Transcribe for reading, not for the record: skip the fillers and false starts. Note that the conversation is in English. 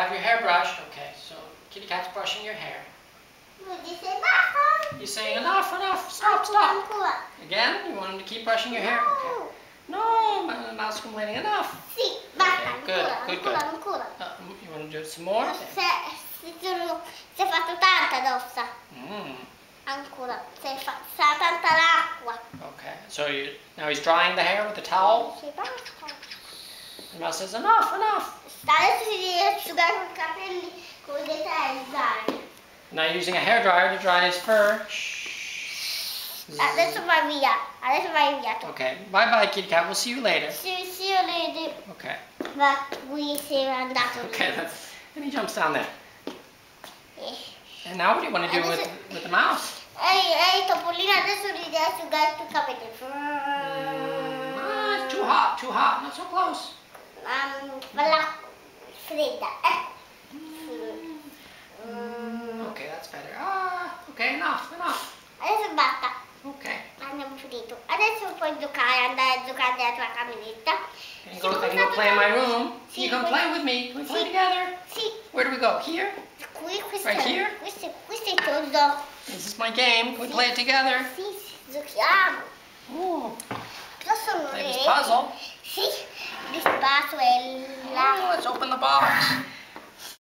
have your hair brushed. Okay, so kitty cat's brushing your hair. You're saying enough, enough, stop, stop. Again? You want him to keep brushing your hair? Okay. No, mouse complaining enough. Sì, Okay, basta, good, good, good. You want to do it some more? Si è fatto tanta addosso. Ancora, sa tanta l'acqua. Okay, so now he's drying the hair with the towel. Sì, basta. The mouse says enough, enough. Adesso si deve asciugare i capelli con i detergenti. Now using a hairdryer to dry his fur. Adesso vai via, Okay, bye bye kitty cat, we'll see you later. See you later. Okay. Ma qui sei andato. Okay, and he jumps down there. And now what do you want to do with the mouse? Ehi, Topolino, adesso devi asciugare i tuoi capelli. It's too hot, not so close. Bella fredda, Okay, that's better. Okay, enough. Adesso basta. Okay. Abbiamo finito. Adesso puoi giocare, andare a giocare nella tua cameretta. I can go play in my room. Sì, You can play with me. Can we play together? Sì. Where do we go? Here? Questo Right here? Questo è tutto. This is my game. Can we play it together? Sì, giochiamo. Ooh. Cosa sono Play this puzzle. Sì, il spazio è là. Let's open the box.